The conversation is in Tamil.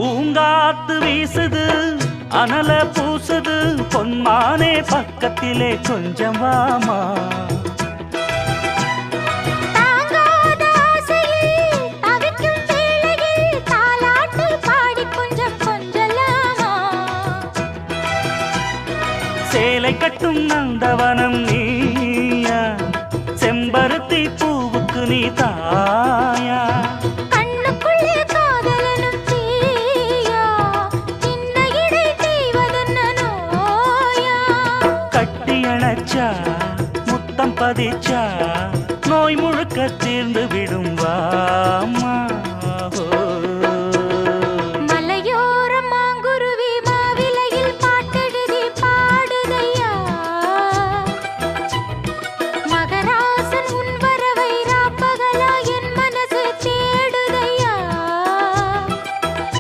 பூங்காத்து வீசுது அனல பூசுது பொன்மானே பக்கத்திலே கொஞ்சம் வாமா சேலை கட்டும் நந்தவனம் நீயா செம்பருத்தி பூவுக்கு நீ தாயா கண்ணுக்குள்ளே காதலனும் தீயா சின்ன இடை செய்வதென்ன நோயா கட்டி அணைச்சா முத்தம் பதிச்சா